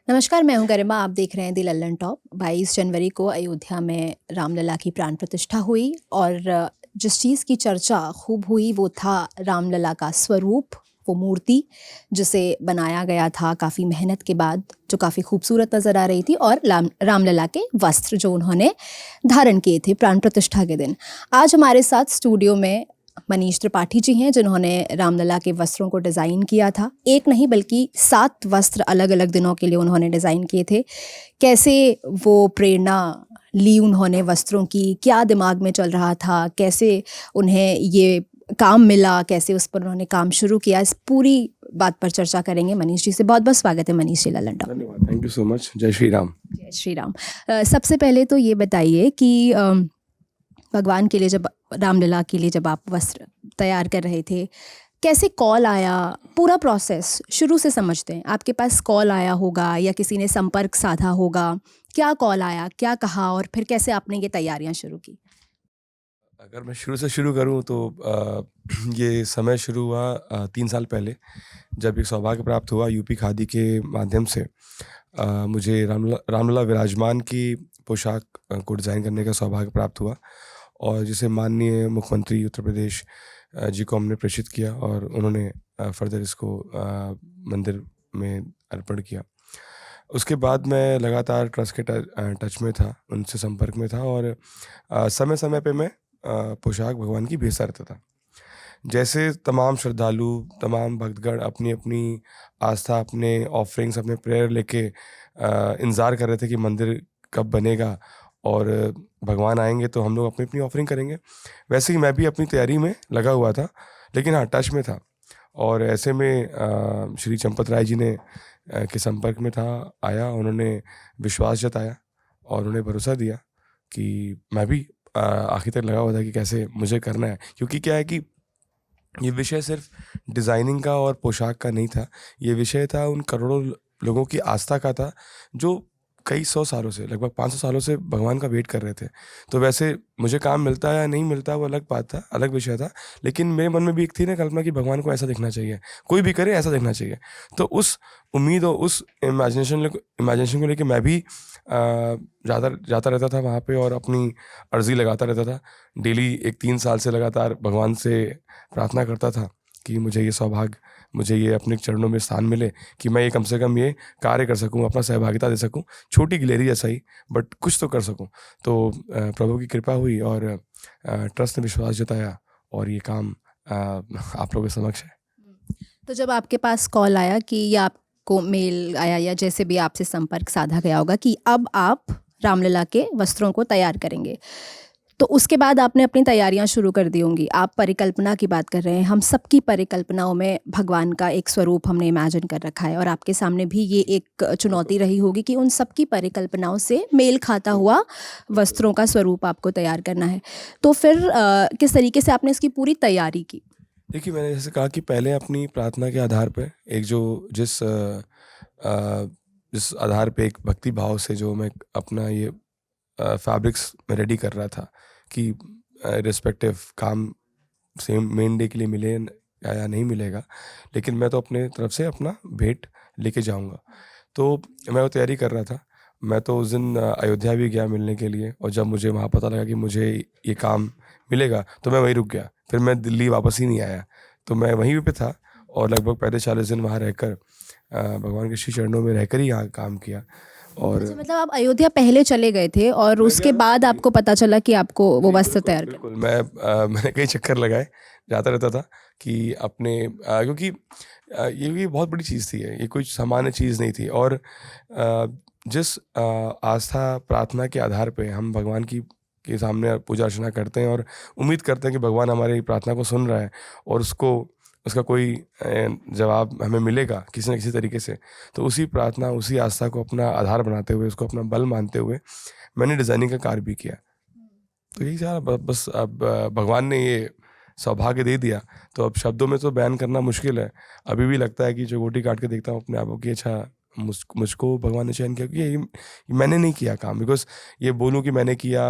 नमस्कार, मैं हूं गरिमा। आप देख रहे हैं दी लल्लन टॉप। 22 जनवरी को अयोध्या में रामलला की प्राण प्रतिष्ठा हुई और जिस चीज़ की चर्चा खूब हुई वो था रामलला का स्वरूप, वो मूर्ति जिसे बनाया गया था काफ़ी मेहनत के बाद, जो काफ़ी खूबसूरत नज़र आ रही थी, और रामलला के वस्त्र जो उन्होंने धारण किए थे प्राण प्रतिष्ठा के दिन। आज हमारे साथ स्टूडियो में मनीष त्रिपाठी जी हैं, जिन्होंने रामलला के वस्त्रों को डिज़ाइन किया था। एक नहीं बल्कि 7 वस्त्र अलग अलग दिनों के लिए उन्होंने डिज़ाइन किए थे। कैसे वो प्रेरणा ली उन्होंने वस्त्रों की, क्या दिमाग में चल रहा था, कैसे उन्हें ये काम मिला, कैसे उस पर उन्होंने काम शुरू किया, इस पूरी बात पर चर्चा करेंगे मनीष जी से। बहुत बहुत स्वागत है मनीष जी लल्लन टॉप। धन्यवाद, थैंक यू सो मच। जय श्री राम। जय श्री राम। सबसे पहले तो ये बताइए कि भगवान के लिए जब रामलला के लिए जब आप वस्त्र तैयार कर रहे थे, कैसे कॉल आया? पूरा प्रोसेस शुरू से समझते हैं। आपके पास कॉल आया होगा या किसी ने संपर्क साधा होगा, क्या कॉल आया, क्या कहा, और फिर कैसे आपने ये तैयारियां शुरू की? अगर मैं शुरू से शुरू करूं तो ये समय शुरू हुआ 3 साल पहले, जब एक सौभाग्य प्राप्त हुआ यूपी खादी के माध्यम से। मुझे रामलला विराजमान की पोशाक को डिज़ाइन करने का सौभाग्य प्राप्त हुआ, और जिसे माननीय मुख्यमंत्री उत्तर प्रदेश जी को हमने प्रेषित किया, और उन्होंने फर्दर इसको मंदिर में अर्पण किया। उसके बाद मैं लगातार ट्रस्ट के टच में था, उनसे संपर्क में था, और समय समय पे मैं पोशाक भगवान की भेजता रहता था। जैसे तमाम श्रद्धालु, तमाम भक्तगण अपनी अपनी आस्था, अपने ऑफरिंग्स, अपने प्रेयर लेके इंतज़ार कर रहे थे कि मंदिर कब बनेगा और भगवान आएंगे तो हम लोग अपनी अपनी ऑफरिंग करेंगे। वैसे ही मैं भी अपनी तैयारी में लगा हुआ था, लेकिन हाँ, टच में था। और ऐसे में श्री चंपत राय जी ने के संपर्क में था, आया, उन्होंने विश्वास जताया और उन्होंने भरोसा दिया कि मैं भी आखिर तक लगा हुआ था कि कैसे मुझे करना है। क्योंकि क्या है कि ये विषय सिर्फ डिज़ाइनिंग का और पोशाक का नहीं था, ये विषय था उन करोड़ों लोगों की आस्था का था, जो कई 100 सालों से, लगभग 500 सालों से भगवान का वेट कर रहे थे। तो वैसे मुझे काम मिलता या नहीं मिलता वो अलग बात था, अलग विषय था, लेकिन मेरे मन में भी एक थी ना कल्पना कि भगवान को ऐसा दिखना चाहिए, कोई भी करे ऐसा दिखना चाहिए। तो उस उम्मीद और उस इमेजिनेशन को लेके मैं भी जाता रहता था वहाँ पे, और अपनी अर्ज़ी लगाता रहता था। डेली एक 3 साल से लगातार भगवान से प्रार्थना करता था कि मुझे ये सौभाग्य, मुझे ये अपने चरणों में स्थान मिले कि मैं ये कम से कम ये कार्य कर सकूं, अपना सहभागिता दे सकूं, छोटी गिलेरी जैसा ही, बट कुछ तो कर सकूं। तो प्रभु की कृपा हुई और ट्रस्ट ने विश्वास जताया, और ये काम आप लोगों के समक्ष है। तो जब आपके पास कॉल आया कि, या आपको मेल आया, या जैसे भी आपसे संपर्क साधा गया होगा कि अब आप रामलला के वस्त्रों को तैयार करेंगे, तो उसके बाद आपने अपनी तैयारियां शुरू कर दी होंगी। आप परिकल्पना की बात कर रहे हैं। हम सबकी परिकल्पनाओं में भगवान का एक स्वरूप हमने इमेजिन कर रखा है, और आपके सामने भी ये एक चुनौती रही होगी कि उन सबकी परिकल्पनाओं से मेल खाता हुआ वस्त्रों का स्वरूप आपको तैयार करना है। तो फिर किस तरीके से आपने इसकी पूरी तैयारी की? देखिए, मैंने जैसे कहा कि पहले अपनी प्रार्थना के आधार पे एक जो जिस आधार पे एक भक्ति भाव से जो मैं अपना ये फैब्रिक्स में रेडी कर रहा था कि रिस्पेक्टिव काम सेम मेन डे के लिए मिले या नहीं मिलेगा, लेकिन मैं तो अपने तरफ से अपना भेंट लेके जाऊंगा। तो मैं वो तैयारी कर रहा था। मैं तो उस दिन अयोध्या भी गया मिलने के लिए, और जब मुझे वहाँ पता लगा कि मुझे ये काम मिलेगा तो मैं वहीं रुक गया। फिर मैं दिल्ली वापस ही नहीं आया, तो मैं वहीं पे था, और लगभग 35-40 दिन वहाँ रहकर भगवान के श्री चरणों में रहकर ही यहाँ काम किया। और अच्छा, मतलब आप अयोध्या पहले चले गए थे और उसके बाद आपको पता चला कि आपको वो वस्त्र तैयार करना। बिल्कुल, मैंने कई चक्कर लगाए, जाता रहता था कि अपने क्योंकि ये बहुत बड़ी चीज़ थी, ये कोई सामान्य चीज़ नहीं थी। और जिस आस्था प्रार्थना के आधार पे हम भगवान की के सामने पूजा अर्चना करते हैं और उम्मीद करते हैं कि भगवान हमारी प्रार्थना को सुन रहा है, और उसका कोई जवाब हमें मिलेगा किसी न किसी तरीके से, तो उसी प्रार्थना, उसी आस्था को अपना आधार बनाते हुए, उसको अपना बल मानते हुए मैंने डिज़ाइनिंग का कार्य भी किया। तो यही सारा बस अब भगवान ने ये सौभाग्य दे दिया, तो अब शब्दों में तो बयान करना मुश्किल है। अभी भी लगता है कि चौगोटी काट के देखता हूँ अपने आप को कि अच्छा, मुझको भगवान ने चयन किया, क्योंकि ये मैंने नहीं किया काम। बिकॉज ये बोलूँ कि मैंने किया,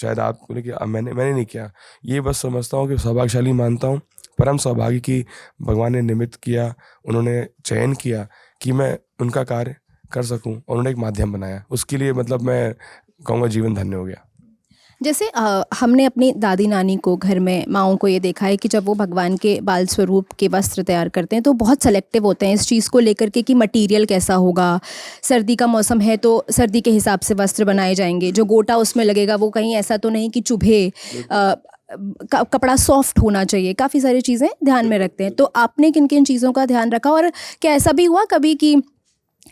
शायद आप बोले कि मैंने नहीं किया, ये बस समझता हूँ कि सौभाग्यशाली मानता हूँ, परम सौभाग्य की भगवान ने निमित्त किया, उन्होंने चयन किया कि मैं उनका कार्य कर सकूं, और उन्होंने एक माध्यम बनाया। उसके लिए मतलब मैं कहूँगा जीवन धन्य हो गया। जैसे हमने अपनी दादी नानी को, घर में माँओं को ये देखा है कि जब वो भगवान के बाल स्वरूप के वस्त्र तैयार करते हैं तो बहुत सेलेक्टिव होते हैं इस चीज़ को लेकर के कि मटेरियल कैसा होगा। सर्दी का मौसम है तो सर्दी के हिसाब से वस्त्र बनाए जाएंगे, जो गोटा उसमें लगेगा वो कहीं ऐसा तो नहीं कि चुभे, कपड़ा सॉफ्ट होना चाहिए, काफ़ी सारी चीज़ें ध्यान में रखते हैं। तो आपने किन किन चीज़ों का ध्यान रखा, और क्या ऐसा भी हुआ कभी कि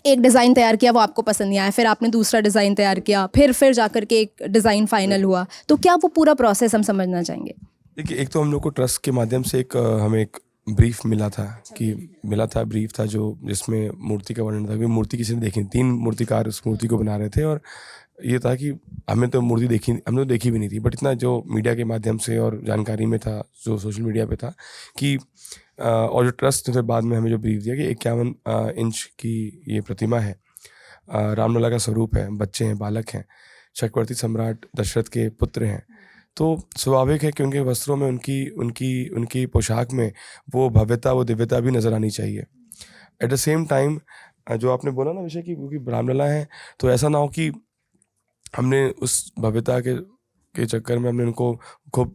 एक डिज़ाइन तैयार किया वो आपको पसंद नहीं आया, फिर आपने दूसरा डिज़ाइन तैयार किया, फिर जाकर के एक डिज़ाइन फाइनल हुआ, तो क्या वो पूरा प्रोसेस हम समझना चाहेंगे? देखिए, एक तो हम लोग को ट्रस्ट के माध्यम से हमें एक ब्रीफ मिला था, ब्रीफ था जो जिसमें मूर्ति का वर्णन था कि मूर्ति किसी ने देखी नहीं। 3 मूर्तिकार उस मूर्ति को बना रहे थे, और ये था कि हमने तो देखी भी नहीं थी, बट इतना जो मीडिया के माध्यम से और जानकारी में था, जो सोशल मीडिया पे था कि और जो ट्रस्ट ने बाद में हमें जो ब्रीफ दिया कि 51 इंच की ये प्रतिमा है, रामलला का स्वरूप है, बच्चे हैं, बालक हैं, चक्रवर्ती सम्राट दशरथ के पुत्र हैं। तो स्वाभाविक है कि उनके वस्त्रों में, उनकी उनकी उनकी पोशाक में वो भव्यता, वो दिव्यता भी नज़र आनी चाहिए। एट द सेम टाइम जो आपने बोला ना विषय कि क्योंकि रामलला है, तो ऐसा ना हो कि हमने उस भव्यता के चक्कर में हमने उनको खूब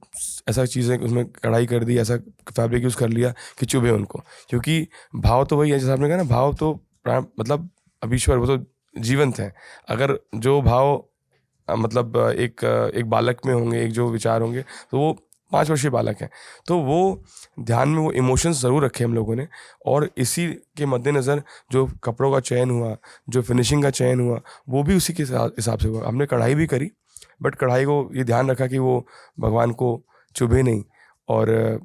ऐसा चीज़ें उसमें कढ़ाई कर दी, ऐसा फैब्रिक यूज़ कर लिया कि चुभे उनको। क्योंकि भाव तो वही है, जैसे आपने कहा ना, भाव तो मतलब अभीश्वर, वो तो जीवंत है। अगर जो भाव मतलब एक बालक में होंगे, एक जो विचार होंगे, तो वो 5 वर्षीय बालक हैं। तो वो ध्यान में वो इमोशंस ज़रूर रखे हम लोगों ने, और इसी के मद्देनज़र जो कपड़ों का चयन हुआ, जो फिनिशिंग का चयन हुआ, वो भी उसी के हिसाब से हुआ। हमने कढ़ाई भी करी, बट कढ़ाई को ये ध्यान रखा कि वो भगवान को चुभे नहीं। और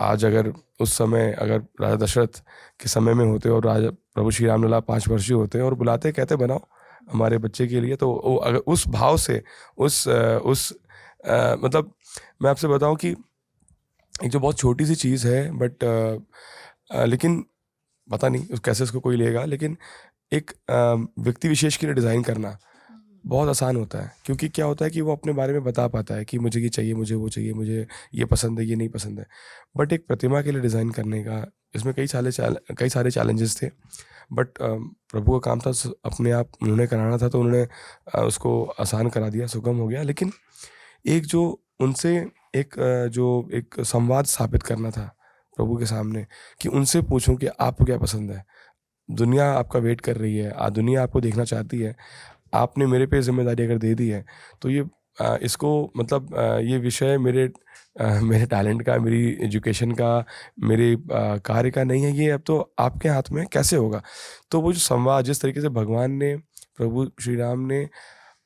आज अगर उस समय अगर राजा दशरथ के समय में होते और राजा प्रभु श्री रामलला 5 वर्षीय होते और बुलाते, कहते बनाओ हमारे बच्चे के लिए, तो वो अगर उस भाव से मतलब मैं आपसे बताऊं कि एक जो बहुत छोटी सी चीज़ है, बट लेकिन पता नहीं कैसे उसको कोई लेगा, लेकिन एक व्यक्ति विशेष के लिए डिज़ाइन करना बहुत आसान होता है। क्योंकि क्या होता है कि वो अपने बारे में बता पाता है कि मुझे ये चाहिए, मुझे वो चाहिए, मुझे ये पसंद है, ये नहीं पसंद है। बट एक प्रतिमा के लिए डिज़ाइन करने का, इसमें कई सारे चैलेंजेस थे, बट प्रभु का काम था, अपने आप उन्होंने कराना था, तो उन्होंने उसको आसान करा दिया, सुगम हो गया। लेकिन एक जो उनसे एक संवाद स्थापित करना था प्रभु के सामने, कि उनसे पूछूं कि आपको क्या पसंद है। दुनिया आपका वेट कर रही है, दुनिया आपको देखना चाहती है, आपने मेरे पे जिम्मेदारी अगर दे दी है, तो ये इसको मतलब ये विषय मेरे टैलेंट का, मेरी एजुकेशन का, मेरे कार्य का नहीं है, ये अब तो आपके हाथ में कैसे होगा। तो वो जो संवाद, जिस तरीके से भगवान ने, प्रभु श्री राम ने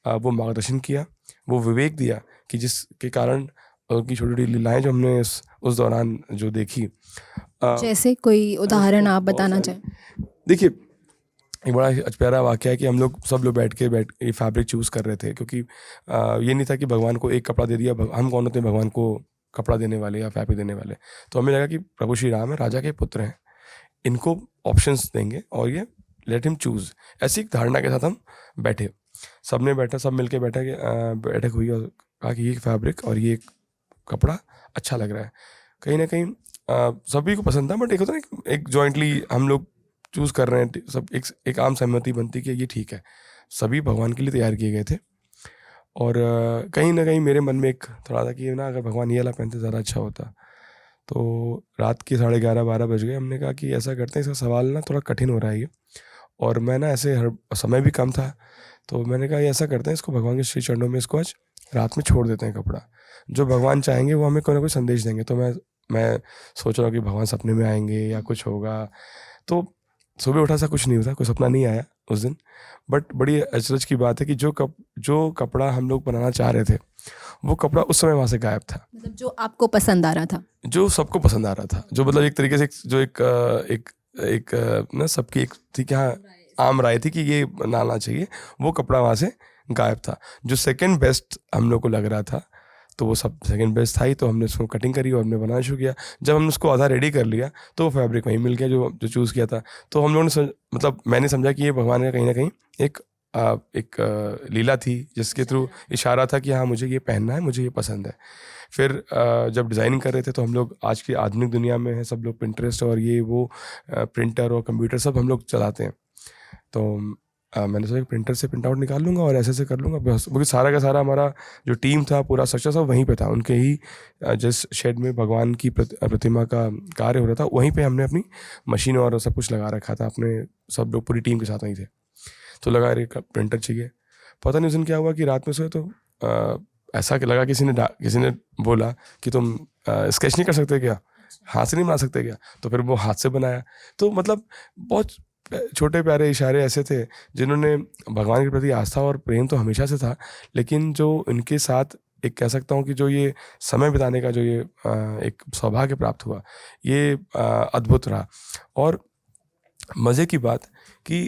वो मार्गदर्शन किया, वो विवेक दिया, कि जिसके कारण उनकी छोटी छोटी लीलाएं जो हमने उस दौरान जो देखी, जैसे कोई उदाहरण आप बताना चाहें? देखिए, एक बड़ा प्यारा वाक़या है कि हम लोग सब लोग बैठ ये फैब्रिक चूज़ कर रहे थे, क्योंकि ये नहीं था कि भगवान को एक कपड़ा दे दिया। हम कौन होते हैं भगवान को कपड़ा देने वाले या फैब्रिक देने वाले। तो हमें लगा कि प्रभु श्री राम है, राजा के पुत्र हैं, इनको ऑप्शंस देंगे और ये लेट हिम चूज़, ऐसी एक धारणा के साथ हम बैठे। सब मिल के बैठक हुई और कहा कि ये फैब्रिक और ये कपड़ा अच्छा लग रहा है। कहीं ना कहीं सभी को पसंद था, बट एक होता है एक जॉइंटली हम लोग चूज़ कर रहे हैं, सब एक आम सहमति बनती कि ये ठीक है। सभी भगवान के लिए तैयार किए गए थे, और कहीं ना कहीं मेरे मन में एक थोड़ा था कि ना, अगर भगवान ये वाला पहनते ज़्यादा अच्छा होता। तो रात के 11:30-12 बज गए। हमने कहा कि ऐसा करते हैं, इसका सवाल ना थोड़ा कठिन हो रहा है ये, और मैं ना ऐसे समय भी कम था, तो मैंने कहा ये ऐसा करते हैं, इसको भगवान के श्री चरणों में इसको आज रात में छोड़ देते हैं कपड़ा। जो भगवान चाहेंगे वो हमें कोई ना कोई संदेश देंगे। तो मैं सोच रहा हूँ कि भगवान सपने में आएंगे या कुछ होगा। तो सुबह उठा, सा कुछ नहीं हुआ, कोई सपना नहीं आया उस दिन। बट बड़ी अचरज की बात है कि जो कपड़ा हम लोग बनाना चाह रहे थे, वो कपड़ा उस समय वहाँ से गायब था। मतलब जो आपको पसंद आ रहा था, जो सबको पसंद आ रहा था, जो मतलब एक तरीके से जो एक ना सबकी एक थी कि हाँ, आम राय थी कि ये बनाना चाहिए, वो कपड़ा वहाँ से गायब था। जो सेकंड बेस्ट हम लोग को लग रहा था, तो वो सब सेकंड बेस्ट था ही, तो हमने उसको कटिंग करी और हमने बनाना शुरू किया। जब हमने उसको आधा रेडी कर लिया, तो वो फैब्रिक वहीं मिल गया जो चूज़ किया था। तो हम लोगों ने मतलब मैंने समझा कि ये भगवान का कहीं ना कहीं एक लीला थी, जिसके थ्रू इशारा था कि हाँ, मुझे ये पहनना है, मुझे ये पसंद है। फिर जब डिज़ाइनिंग कर रहे थे, तो हम लोग आज की आधुनिक दुनिया में है, सब लोग पिंटरेस्ट और ये वो प्रिंटर और कंप्यूटर सब हम लोग चलाते हैं। तो मैंने सोचा प्रिंटर से प्रिंट आउट निकाल लूँगा और ऐसे कर लूँगा बस, क्योंकि सारा का सारा हमारा जो टीम था, पूरा स्ट्रक्चर सब वहीं पे था, उनके ही जिस शेड में भगवान की प्रतिमा का कार्य हो रहा था वहीं पे हमने अपनी मशीन और सब कुछ लगा रखा था, अपने सब लोग पूरी टीम के साथ वहीं थे। तो लगा अरे प्रिंटर चाहिए। पता नहीं उस दिन क्या हुआ कि रात में सोए तो ऐसा लगा किसी ने बोला कि तुम स्केच नहीं कर सकते क्या, हाथ से नहीं बना सकते क्या? तो फिर वो हाथ से बनाया। तो मतलब बहुत छोटे प्यारे इशारे ऐसे थे जिन्होंने, भगवान के प्रति आस्था और प्रेम तो हमेशा से था, लेकिन जो इनके साथ एक कह सकता हूँ कि जो ये समय बिताने का जो ये एक सौभाग्य प्राप्त हुआ, ये अद्भुत रहा। और मज़े की बात कि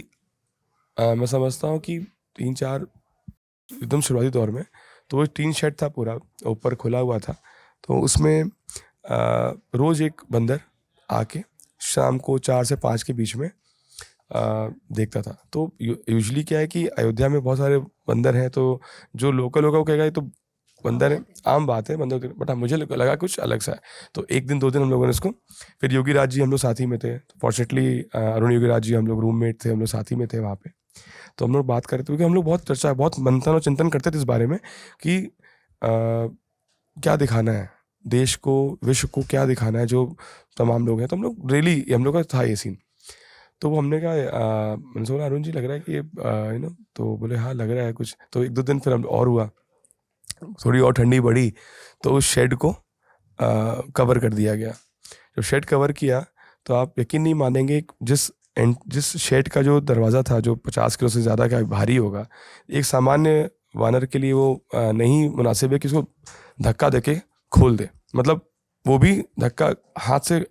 मैं समझता हूँ कि 3-4 एकदम शुरुआती दौर में तो वो टीन शेड था, पूरा ऊपर खुला हुआ था, तो उसमें रोज़ एक बंदर आके शाम को 4 से 5 के बीच में देखता था। तो यूजुअली क्या है कि अयोध्या में बहुत सारे बंदर हैं, तो जो लोकल होगा वो कहेगा ये तो बंदर है, आम बात है बंदर, बट मुझे लगा कुछ अलग सा है। तो 1 दिन 2 दिन हम लोगों ने इसको, फिर योगी राज जी हम लोग साथ ही में थे, फॉर्चुनेटली अरुण योगी राज जी हम लोग रूममेट थे, हम लोग साथ ही में थे वहाँ पे। तो हम लोग बात कर रहे थे क्योंकि हम लोग बहुत चर्चा, बहुत मंथन और चिंतन करते थे इस बारे में कि क्या दिखाना है देश को, विश्व को क्या दिखाना है, जो तमाम लोग हैं। तो हम लोग रियली, हम लोग का था ये सीन। तो वो हमने कहा मैंने बोला अरुण जी लग रहा है कि यू नो, तो बोले हाँ लग रहा है कुछ। तो 1-2 दिन फिर हम और हुआ, थोड़ी और ठंडी बढ़ी, तो उस शेड को कवर कर दिया गया। जब शेड कवर किया तो आप यकीन नहीं मानेंगे, जिस शेड का जो दरवाज़ा था, जो 50 किलो से ज़्यादा का भारी होगा, एक सामान्य वानर के लिए वो नहीं मुनासिब है कि उसको धक्का देके खोल दे। मतलब वो भी धक्का हाथ से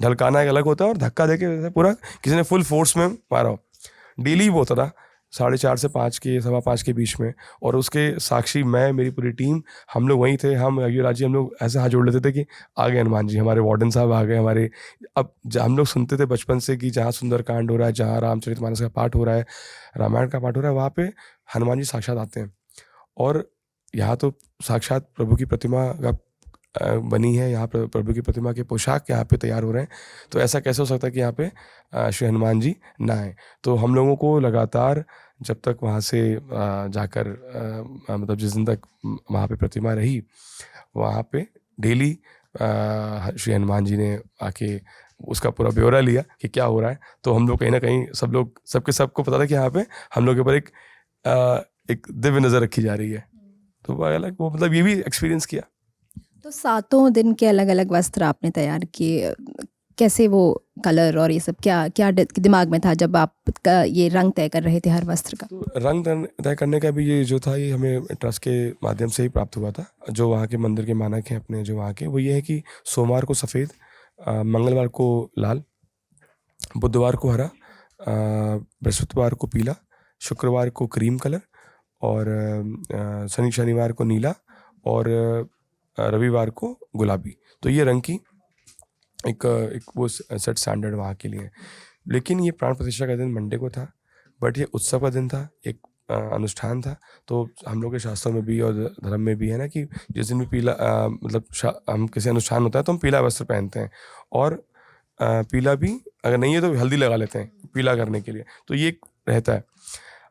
ढलकाना एक अलग होता है, और धक्का देके पूरा किसी ने फुल फोर्स में मारा हो। डेली वो होता था 4:30 से 5 के 5:15 के बीच में, और उसके साक्षी मैं, मेरी पूरी टीम, हम लोग वहीं थे। हम योगीराज जी, हम लोग ऐसे हाथ जोड़ लेते थे कि आ गए हनुमान जी, हमारे वार्डन साहब आ गए हमारे। अब हम लोग सुनते थे बचपन से कि जहाँ सुंदरकांड हो रहा है, जहाँ रामचरितमानस का पाठ हो रहा है, रामायण का पाठ हो रहा है, वहाँ पे हनुमान जी साक्षात आते हैं। और यहाँ तो साक्षात प्रभु की प्रतिमा का बनी है, यहाँ पर प्रभु की प्रतिमा के पोशाक यहाँ पे तैयार हो रहे हैं, तो ऐसा कैसे हो सकता है कि यहाँ पे श्री हनुमान जी ना आए? तो हम लोगों को लगातार जब तक वहाँ से जाकर मतलब जिस दिन तक वहाँ पे प्रतिमा रही, वहाँ पे डेली श्री हनुमान जी ने आके उसका पूरा ब्यौरा लिया कि क्या हो रहा है। तो हम लोग कहीं ना कहीं सबको पता था कि यहाँ पे हम लोग के ऊपर एक दिव्य नज़र रखी जा रही है। तो वो अलग, वो मतलब ये भी एक्सपीरियंस किया। तो 7 दिन के अलग-अलग वस्त्र आपने तैयार किए, कैसे वो कलर और ये सब क्या दिमाग में था जब आप ये रंग तय कर रहे थे हर वस्त्र का? तो रंग तय करने का भी ये जो था, ये हमें ट्रस्ट के माध्यम से ही प्राप्त हुआ था। जो वहाँ के मंदिर के मानक हैं अपने, जो वहाँ के, वो ये है कि सोमवार को सफ़ेद, मंगलवार को लाल, बुधवार को हरा, बृहस्पतिवार को पीला, शुक्रवार को क्रीम कलर, और शनिवार को नीला, और रविवार को गुलाबी। तो ये रंग की एक वो सेट स्टैंडर्ड वहाँ के लिए। लेकिन ये प्राण प्रतिष्ठा का दिन मंडे को था, बट ये उत्सव का दिन था, एक अनुष्ठान था। तो हम लोग के शास्त्रों में भी और धर्म में भी है ना कि जिस दिन भी पीला मतलब हम किसी अनुष्ठान होता है तो हम पीला वस्त्र पहनते हैं, और पीला भी अगर नहीं है तो हल्दी लगा लेते हैं पीला करने के लिए। तो ये रहता है।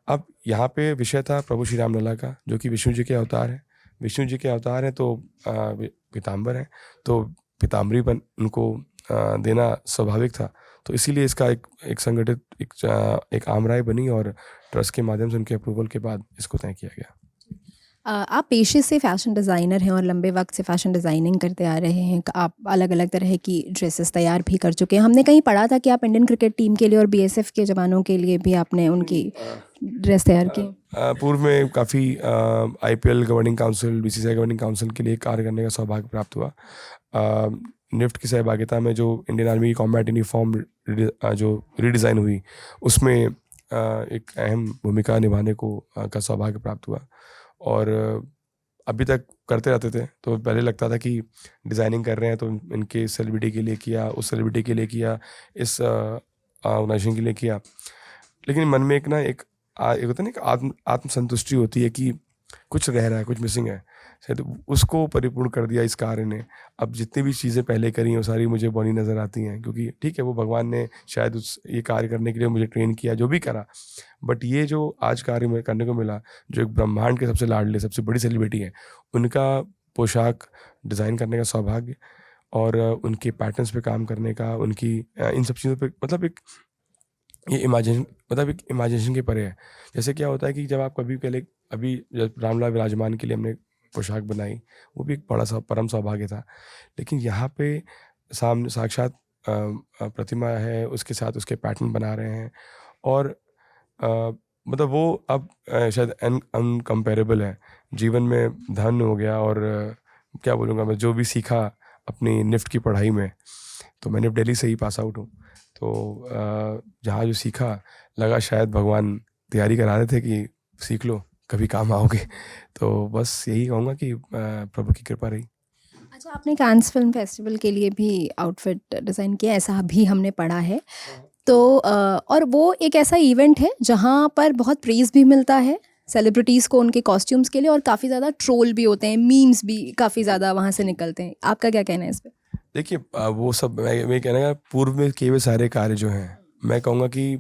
अब यहाँ पे विषय था प्रभु श्री रामलला का, जो कि विष्णु जी के अवतार हैं। विष्णु जी के अवतार हैं तो पीताम्बर हैं, तो पीताम्बरी उनको देना स्वाभाविक था। तो इसीलिए इसका एक संगठित एक आम राय बनी, और ट्रस्ट के माध्यम से उनके अप्रूवल के बाद इसको तय किया गया। आप पेशे से फ़ैशन डिज़ाइनर हैं और लंबे वक्त से फ़ैशन डिज़ाइनिंग करते आ रहे हैं। आप अलग अलग तरह की ड्रेसेस तैयार भी कर चुके हैं। हमने कहीं पढ़ा था कि आप इंडियन क्रिकेट टीम के लिए और बीएसएफ के जवानों के लिए भी आपने उनकी ड्रेस तैयार की। पूर्व में काफ़ी IPL governing council, BCCI governing council के लिए कार्य करने का सौभाग्य प्राप्त हुआ। निफ्ट की सहभागिता में जो इंडियन आर्मी की कॉम्बैट यूनिफॉर्म जो रीडिज़ाइन हुई, उसमें एक अहम भूमिका निभाने को का सौभाग्य प्राप्त हुआ। और अभी तक करते रहते थे। तो पहले लगता था कि डिज़ाइनिंग कर रहे हैं तो इनके सेलिब्रिटी के लिए किया, उस सेलिब्रिटी के लिए किया, इस ऑर्गेनाइजेशन के लिए किया। लेकिन मन में एक होता है ना, एक आत्म संतुष्टि होती है कि कुछ रह रहा है, कुछ मिसिंग है। शायद उसको परिपूर्ण कर दिया इस कार्य ने। अब जितनी भी चीज़ें पहले करी हैं वो सारी मुझे बड़ी नज़र आती हैं, क्योंकि ठीक है वो भगवान ने शायद उस ये कार्य करने के लिए मुझे ट्रेन किया, जो भी करा, बट ये जो आज कार्य में करने को मिला, जो एक ब्रह्मांड के सबसे लाडले सबसे बड़ी सेलिब्रिटी है, उनका पोशाक डिज़ाइन करने का सौभाग्य और उनके पैटर्न्स पे काम करने का, उनकी इन सब चीज़ों पे मतलब एक ये इमेजिनेशन के परे है। जैसे क्या होता है कि जब आप कभी पहले अभी जब रामलाल विराजमान के लिए हमने पोशाक बनाई, वो भी एक बड़ा परम सौभाग्य था। लेकिन यहाँ पे सामने साक्षात प्रतिमा है, उसके साथ उसके पैटर्न बना रहे हैं और अ, मतलब वो अब शायद अनकम्पेरेबल है। जीवन में धन हो गया और क्या बोलूँगा मैं, जो भी सीखा अपनी निफ्ट की पढ़ाई में, तो मैं निफ्ट दिल्ली से ही पास आउट हूँ। तो जहाँ जो सीखा, लगा शायद भगवान तैयारी करा रहे थे कि सीख लो, कभी काम आओगे। तो बस यही कहूँगा कि प्रभु की कृपा रही। अच्छा, आपने कांस फिल्म फेस्टिवल के लिए भी आउटफिट डिज़ाइन किया, ऐसा भी हमने पढ़ा है। तो और वो एक ऐसा इवेंट है जहाँ पर बहुत प्रेज़ भी मिलता है सेलिब्रिटीज़ को उनके कॉस्ट्यूम्स के लिए, और काफ़ी ज़्यादा ट्रोल भी होते हैं, मीम्स भी काफ़ी ज़्यादा वहाँ से निकलते हैं। आपका क्या कहना है इस पे? देखिए वो सब मैं कहना है, पूर्व में किए हुए सारे कार्य जो हैं, मैं कहूँगा कि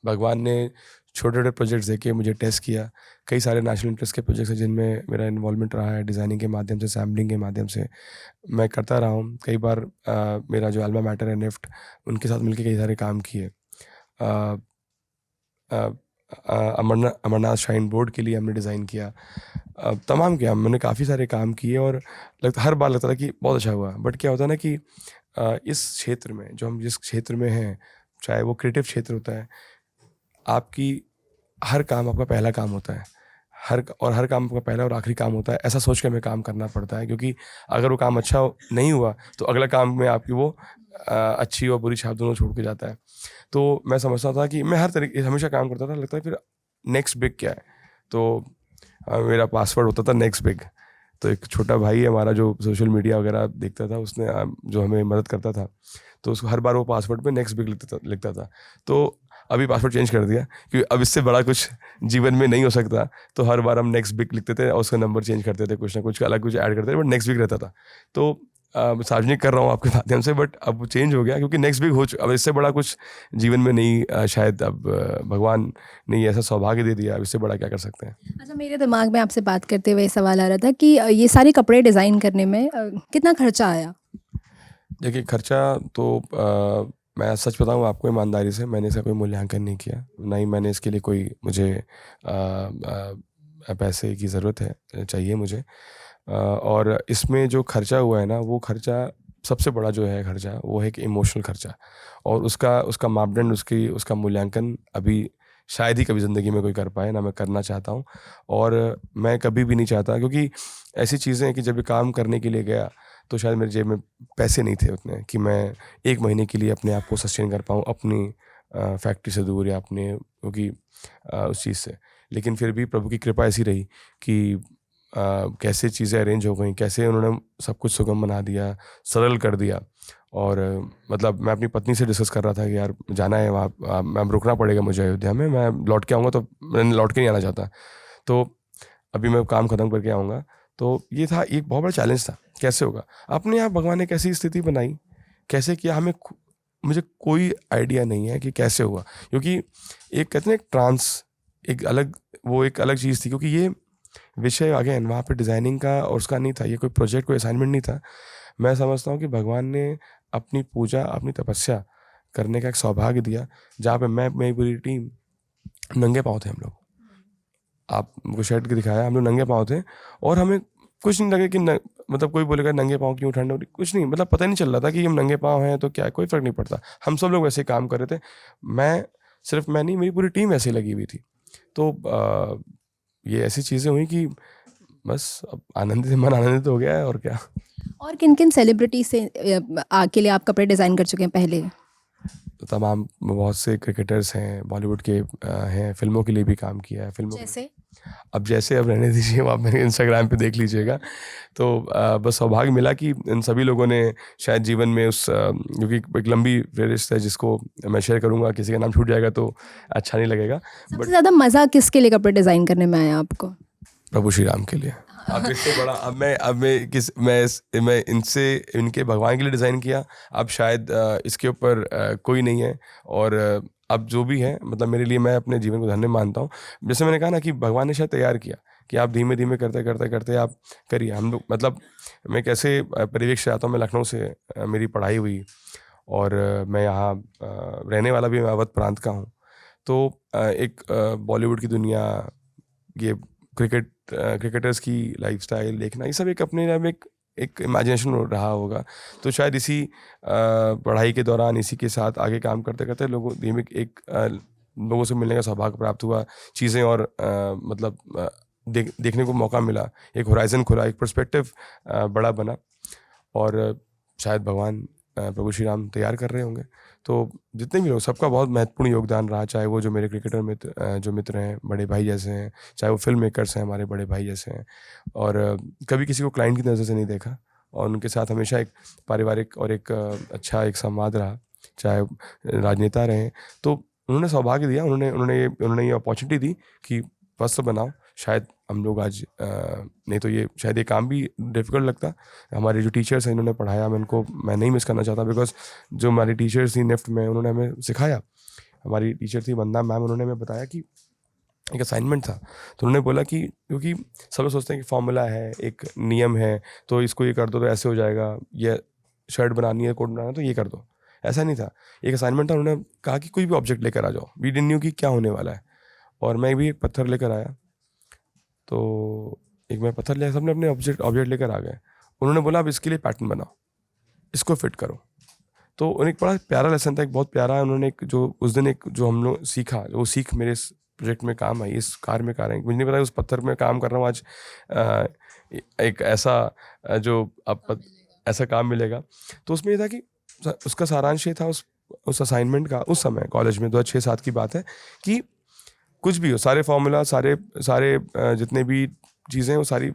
भगवान ने छोटे छोटे प्रोजेक्ट्स देके मुझे टेस्ट किया। कई सारे नेशनल इंटरेस्ट के प्रोजेक्ट्स हैं जिनमें मेरा इन्वॉल्वमेंट रहा है, डिज़ाइनिंग के माध्यम से, सैम्पलिंग के माध्यम से मैं करता रहा हूँ। कई बार मेरा जो अल्मा मैटर है निफ्ट, उनके साथ मिलके कई सारे काम किए। अमरनाथ श्राइन बोर्ड के लिए हमने डिज़ाइन किया, तमाम किया, मैंने काफ़ी सारे काम किए और हर बार लगता था कि बहुत अच्छा हुआ। बट क्या होता है ना कि इस क्षेत्र में, जो हम जिस क्षेत्र में हैं, चाहे वो क्रिएटिव क्षेत्र होता है, आपकी हर काम आपका पहला काम होता है, हर काम आपका पहला और आखिरी काम होता है, ऐसा सोच के हमें काम करना पड़ता है। क्योंकि अगर वो काम अच्छा नहीं हुआ तो अगला काम में आपकी वो अच्छी और बुरी छाप दोनों छोड़ के जाता है। तो मैं समझता था कि मैं हर तरीके हमेशा काम करता था, लगता है फिर नेक्स्ट बिग क्या है। तो मेरा पासवर्ड होता था नेक्स्ट बिग। तो एक छोटा भाई है हमारा जो सोशल मीडिया वगैरह देखता था, उसने जो हमें मदद करता था, तो उसको हर बार वो पासवर्ड पे नेक्स्ट बिग लिखता था। तो अभी पासवर्ड चेंज कर दिया, क्योंकि अब इससे बड़ा कुछ जीवन में नहीं हो सकता। तो हर बार हम नेक्स्ट बिग लिखते थे और उसका नंबर चेंज करते थे, कुछ ना कुछ अलग कुछ ऐड करते थे, बट नेक्स्ट बिग रहता था। तो सार्वजनिक कर रहा हूँ आपके माध्यम से, बट अब चेंज हो गया क्योंकि नेक्स्ट बिग अब इससे बड़ा कुछ जीवन में नहीं, शायद अब भगवान ने ऐसा सौभाग्य दे दिया, अब इससे बड़ा क्या कर सकते हैं। अच्छा, मेरे दिमाग में आपसे बात करते हुए सवाल आ रहा था कि ये सारे कपड़े डिज़ाइन करने में कितना खर्चा आया? देखिए, खर्चा तो मैं सच बताऊँ आपको ईमानदारी से, मैंने इसका कोई मूल्यांकन नहीं किया, ना ही मैंने इसके लिए कोई मुझे पैसे की ज़रूरत है, चाहिए मुझे। और इसमें जो खर्चा हुआ है ना, वो खर्चा सबसे बड़ा जो है खर्चा, वो है कि इमोशनल खर्चा, और उसका मापदंड, उसका मूल्यांकन अभी शायद ही कभी ज़िंदगी में कोई कर पाए, ना मैं करना चाहता हूँ और मैं कभी भी नहीं चाहता। क्योंकि ऐसी चीज़ें हैं कि जब ये काम करने के लिए गया तो शायद मेरी जेब में पैसे नहीं थे उतने कि मैं 1 महीने के लिए अपने आप को सस्टेन कर पाऊँ अपनी फैक्ट्री से दूर या अपने क्योंकि उस चीज़ से। लेकिन फिर भी प्रभु की कृपा ऐसी रही कि कैसे चीज़ें अरेंज हो गई, कैसे उन्होंने सब कुछ सुगम बना दिया, सरल कर दिया। और मतलब मैं अपनी पत्नी से डिस्कस कर रहा था कि यार जाना है वहाँ, मैम रुकना पड़ेगा मुझे अयोध्या में, मैं लौट के आऊँगा, तो मैं लौट के नहीं आना चाहता, तो अभी मैं काम ख़त्म करके आऊँगा। तो ये था, एक बहुत बड़ा चैलेंज था, कैसे होगा। अपने आप भगवान ने कैसी स्थिति बनाई, कैसे किया, मुझे कोई आइडिया नहीं है कि कैसे हुआ। क्योंकि एक कहते हैं एक ट्रांस, एक अलग चीज़ थी, क्योंकि ये विषय अगेन वहाँ पे डिज़ाइनिंग का और उसका नहीं था, ये कोई प्रोजेक्ट, कोई असाइनमेंट नहीं था। मैं समझता हूँ कि भगवान ने अपनी पूजा, अपनी तपस्या करने का एक सौभाग्य दिया, जहाँ पे मेरी पूरी टीम नंगे पाँव थे। हम लोग, आपको शर्ट के दिखाया, हम लोग नंगे पाँव थे और हमें कुछ नहीं लगे कि मतलब कोई बोलेगा नंगे पाँव क्यों, ठंड हो रही, कुछ नहीं, मतलब पता नहीं चल रहा था कि हम नंगे पाँव हैं तो क्या, कोई फ़र्क नहीं पड़ता। हम सब लोग वैसे काम कर रहे थे, मैं नहीं, मेरी पूरी टीम वैसे लगी हुई थी। तो ये ऐसी चीज़ें हुई कि बस अब मन आनंदित हो गया है, और क्या। और किन-किन सेलिब्रिटी से के लिए आप कपड़े डिज़ाइन कर चुके हैं पहले? तो तमाम बहुत से क्रिकेटर्स हैं, बॉलीवुड के हैं, फिल्मों के लिए भी काम किया है। फिल्मों जैसे? अब रहने दीजिए, वो आप मेरे इंस्टाग्राम पे देख लीजिएगा। तो बस सौभाग्य मिला कि इन सभी लोगों ने शायद जीवन में क्योंकि एक लंबी फेहरिस्त है जिसको मैं शेयर करूँगा, किसी का नाम छूट जाएगा तो अच्छा नहीं लगेगा। सबसे ज़्यादा मज़ा किसके लिए कपड़े डिज़ाइन करने में आया आपको? प्रभु श्री राम के लिए। अब इससे बड़ा मैं इनसे इनके भगवान के लिए डिज़ाइन किया। अब शायद इसके ऊपर कोई नहीं है। और अब जो भी है मतलब मेरे लिए, मैं अपने जीवन को धन्य मानता हूँ। जैसे मैंने कहा ना कि भगवान ने शायद तैयार किया कि आप धीमे धीमे करते करते करते आप करिए। हम लोग मतलब मैं कैसे परिवेश से आता हूँ। मैं लखनऊ से मेरी पढ़ाई हुई और मैं यहाँ रहने वाला भी मैं अवध प्रांत का हूँ। तो एक बॉलीवुड की दुनिया, ये क्रिकेटर्स की लाइफस्टाइल देखना, ये सब एक अपने आप में एक इमेजिनेशन रहा होगा। तो शायद इसी पढ़ाई के दौरान इसी के साथ आगे काम करते करते लोगों धीमे लोगों से मिलने का सौभाग्य प्राप्त हुआ। चीज़ें और मतलब देखने को मौका मिला, एक होराइजन खुला, एक पर्सपेक्टिव बड़ा बना। और शायद भगवान प्रभु श्री राम तैयार कर रहे होंगे। तो जितने भी लोग, सबका बहुत महत्वपूर्ण योगदान रहा, चाहे वो जो मेरे क्रिकेटर जो मित्र हैं, बड़े भाई जैसे हैं, चाहे वो फिल्म मेकर्स हैं, हमारे बड़े भाई जैसे हैं। और कभी किसी को क्लाइंट की नज़र से नहीं देखा और उनके साथ हमेशा एक पारिवारिक और एक अच्छा एक संवाद रहा, चाहे राजनेता रहे। तो उन्होंने सौभाग्य दिया, उन्होंने ये अपॉर्चुनिटी दी कि वस्त्र बनाओ। शायद हम लोग आज नहीं तो ये शायद ये काम भी डिफ़िकल्ट लगता। हमारे जो टीचर्स हैं, इन्होंने पढ़ाया, मैं नहीं मिस करना चाहता, बिकॉज जो हमारी टीचर्स थी निफ्ट में, उन्होंने हमें सिखाया। हमारी टीचर थी वंदना मैम, उन्होंने हमें बताया कि एक असाइनमेंट था। तो उन्होंने बोला कि क्योंकि सब लोग सोचते हैं कि फॉर्मूला है, एक नियम है, तो इसको ये कर दो तो ऐसे हो जाएगा, ये शर्ट बनानी है, कोट बनाना है तो ये कर दो। ऐसा नहीं था। एक असाइनमेंट था, उन्होंने कहा कि कोई भी ऑब्जेक्ट लेकर आ जाओ। वी डिडंट न्यू कि क्या होने वाला है। और मैं भी एक पत्थर लेकर आया, तो एक मैं पत्थर लिया, सबने अपने ऑब्जेक्ट लेकर आ गए। उन्होंने बोला अब इसके लिए पैटर्न बनाओ, इसको फिट करो। तो उन्हें एक बड़ा प्यारा लेसन था, एक बहुत प्यारा। उन्होंने एक जो उस दिन एक जो हम लोग सीखा, वो सीख मेरे इस प्रोजेक्ट में काम आई, इस कार में कार आई। मुझे नहीं पता उस पत्थर में काम कर रहा हूँ आज एक ऐसा जो अब ऐसा काम मिलेगा। तो उसमें ये था कि उसका सारांश ये था उस असाइनमेंट का, उस समय कॉलेज में 2006-07 की बात है, कि कुछ भी हो, सारे फार्मूला, सारे जितने भी चीज़ें वो सारी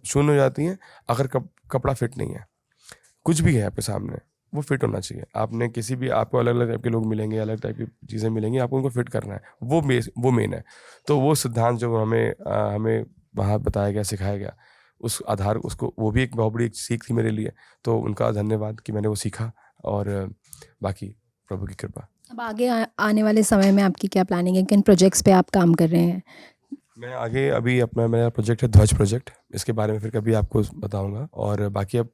शून्य हो जाती हैं अगर कपड़ा फिट नहीं है। कुछ भी है आपके सामने, वो फिट होना चाहिए। आपने किसी भी, आपको अलग अलग टाइप के लोग मिलेंगे, अलग टाइप की चीज़ें मिलेंगी, आपको उनको फिट करना है, वो मेन है। तो वो सिद्धांत जो हमें वहाँ बताया गया, सिखाया गया, उस आधार उसको, वो भी एक बहुत बड़ी सीख थी मेरे लिए। तो उनका धन्यवाद कि मैंने वो सीखा। और बाकी प्रभु की कृपा। अब आगे आने वाले समय में आपकी क्या प्लानिंग है, किन प्रोजेक्ट्स पे आप काम कर रहे हैं? मैं आगे अभी मेरा प्रोजेक्ट है ध्वज प्रोजेक्ट, इसके बारे में फिर कभी आपको बताऊंगा। और बाकी अब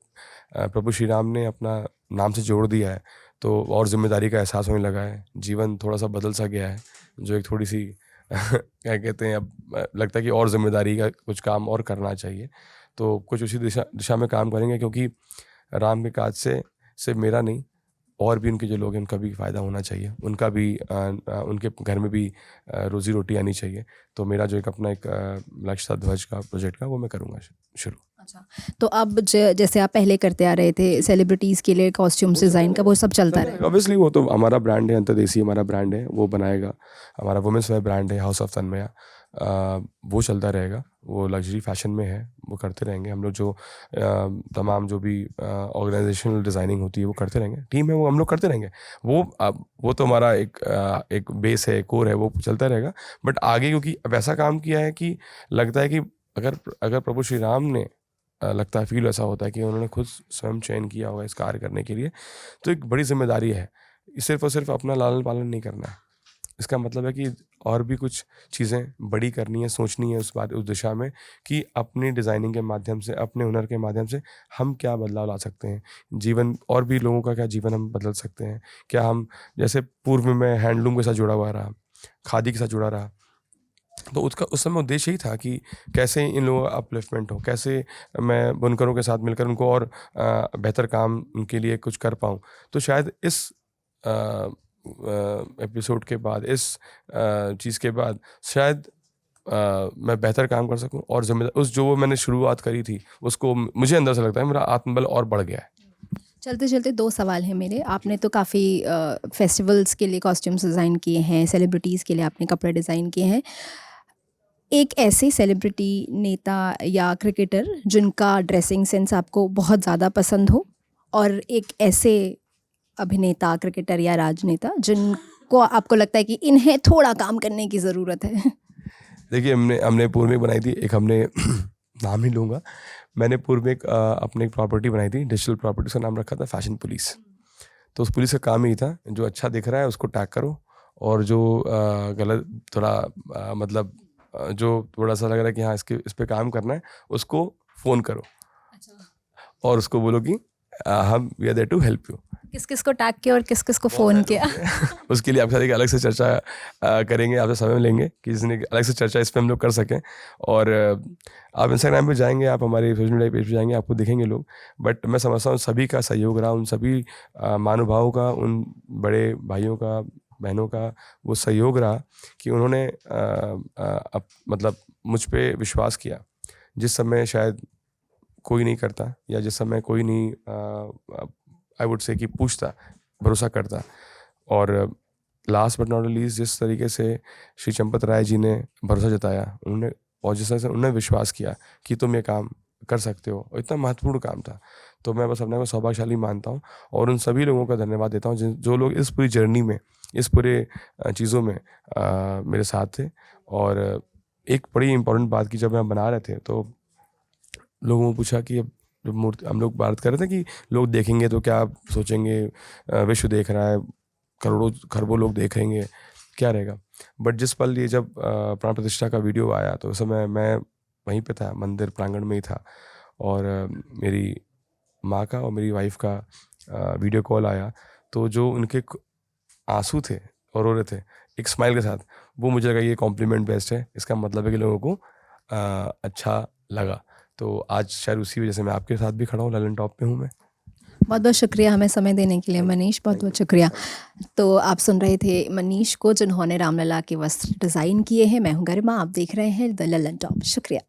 प्रभु श्री राम ने अपना नाम से जोड़ दिया है, तो और जिम्मेदारी का एहसास होने लगा है। जीवन थोड़ा सा बदल सा गया है, जो एक थोड़ी सी क्या कहते हैं, अब लगता है कि और जिम्मेदारी का कुछ काम और करना चाहिए। तो कुछ उसी दिशा में काम करेंगे, क्योंकि राम के काज से सिर्फ मेरा नहीं, और भी उनके जो लोग हैं उनका भी फ़ायदा होना चाहिए, उनका भी उनके घर में भी रोज़ी रोटी आनी चाहिए। तो मेरा जो एक अपना एक लक्ष्य था ध्वज का प्रोजेक्ट का, वो मैं करूँगा शुरू। अच्छा, तो अब जैसे आप पहले करते आ रहे थे सेलिब्रिटीज़ के लिए कॉस्ट्यूम्स डिज़ाइन का, वो सब चलता रहेगा? ऑब्वियसली वो तो हमारा ब्रांड है, अंतर्देशी हमारा ब्रांड है, वो बनाएगा। हमारा वुमेंस वेयर ब्रांड है हाउस ऑफ तन्मया, वो चलता रहेगा। वो लग्जरी फैशन में है, वो करते रहेंगे। हम लोग जो तमाम जो भी ऑर्गेनाइजेशनल डिज़ाइनिंग होती है वो करते रहेंगे। टीम है वो, हम लोग करते रहेंगे। वो तो हमारा एक बेस है, कोर है, वो चलता रहेगा। बट आगे क्योंकि अब ऐसा काम किया है कि लगता है कि अगर प्रभु श्री राम ने लगता है, फील ऐसा होता है कि उन्होंने खुद स्वयं चयन किया होगा इस कार्य करने के लिए, तो एक बड़ी जिम्मेदारी है। सिर्फ और सिर्फ अपना लालन पालन नहीं करना है। इसका मतलब है कि और भी कुछ चीज़ें बड़ी करनी है, सोचनी है उस दिशा में, कि अपनी डिज़ाइनिंग के माध्यम से, अपने हुनर के माध्यम से हम क्या बदलाव ला सकते हैं जीवन, और भी लोगों का क्या जीवन हम बदल सकते हैं। क्या हम, जैसे पूर्व में मैं हैंडलूम के साथ जुड़ा हुआ रहा, खादी के साथ जुड़ा रहा, तो उसका उस समय उद्देश्य ही था कि कैसे इन लोगों का अपलिफ्टमेंट हो, कैसे मैं बुनकरों के साथ मिलकर उनको और बेहतर काम उनके लिए कुछ कर पाऊँ। तो शायद इस एपिसोड के बाद, इस चीज़ के बाद शायद मैं बेहतर काम कर सकूं, और जिम्मेदार उस जो मैंने शुरुआत करी थी उसको, मुझे अंदर से लगता है मेरा आत्मबल और बढ़ गया है। चलते चलते 2 सवाल हैं मेरे। आपने तो काफ़ी फेस्टिवल्स के लिए कॉस्ट्यूम्स डिज़ाइन किए हैं, सेलिब्रिटीज़ के लिए आपने कपड़े डिज़ाइन किए हैं। एक ऐसे सेलिब्रिटी, नेता या क्रिकेटर जिनका ड्रेसिंग सेंस आपको बहुत ज़्यादा पसंद हो, और एक ऐसे अभिनेता, क्रिकेटर या राजनेता जिनको आपको लगता है कि इन्हें थोड़ा काम करने की ज़रूरत है? देखिए, हमने पूर्व में बनाई थी एक, हमने नाम नहीं लूँगा। मैंने पूर्व में अपने एक प्रॉपर्टी बनाई थी, डिजिटल प्रॉपर्टी, उसका नाम रखा था फैशन पुलिस। तो उस पुलिस का काम ही था, जो अच्छा दिख रहा है उसको टैग करो, और जो गलत थोड़ा मतलब जो थोड़ा-सा लग रहा है कि हाँ इस पे काम करना है, उसको फ़ोन करो और उसको बोलो कि हम we are there to help you. किस किस को टैग किया और किस किस को फ़ोन किया? उसके लिए आपके साथ एक अलग से चर्चा करेंगे, आपसे समय लेंगे कि जिसने अलग से चर्चा इस पे हम लोग कर सकें। और आप इंस्टाग्राम पे जाएंगे, आप हमारे सोशल मीडिया पेज पे जाएंगे, आपको दिखेंगे लोग। बट मैं समझता हूँ सभी का सहयोग रहा, उन सभी महानुभावों का, उन बड़े भाइयों का, बहनों का वो सहयोग रहा कि उन्होंने मतलब मुझ पे विश्वास किया जिस समय शायद कोई नहीं करता, या जिस समय कोई नहीं आई वुड से कि पूछता, भरोसा करता। और लास्ट बट नॉट लीस्ट, जिस तरीके से श्री चंपत राय जी ने भरोसा जताया उन्होंने, और जिस तरह से उन्होंने विश्वास किया कि तुम ये काम कर सकते हो, और इतना महत्वपूर्ण काम था, तो मैं बस अपने को सौभाग्यशाली मानता हूँ। और उन सभी लोगों का धन्यवाद देता हूँ जो लोग इस पूरी जर्नी में, इस पूरे चीज़ों में मेरे साथ थे। और एक बड़ी इंपॉर्टेंट बात की, जब हम बना रहे थे तो लोगों ने पूछा कि अब जब मूर्ति हम लोग बात कर रहे थे कि लोग देखेंगे तो क्या सोचेंगे, विश्व देख रहा है, करोड़ों खरबों लोग देखेंगे, क्या रहेगा। बट जिस पल ये जब प्राण प्रतिष्ठा का वीडियो आया, तो उस समय मैं वहीं पे था, मंदिर प्रांगण में ही था, और मेरी माँ का और मेरी वाइफ का वीडियो कॉल आया, तो जो उनके आंसू थे और रो रहे थे एक स्माइल के साथ, वो मुझे लगा ये कॉम्प्लीमेंट बेस्ट है, इसका मतलब है कि लोगों को अच्छा लगा। तो आज शायद उसी वजह से मैं आपके साथ भी खड़ा हूँ, ललन टॉप पे हूँ मैं। बहुत बहुत शुक्रिया हमें समय देने के लिए मनीष, बहुत बहुत शुक्रिया। तो आप सुन रहे थे मनीष को, जिन्होंने रामलला के वस्त्र डिज़ाइन किए हैं। मैं हूँ गरिमा, आप देख रहे हैं द ललन टॉप। शुक्रिया।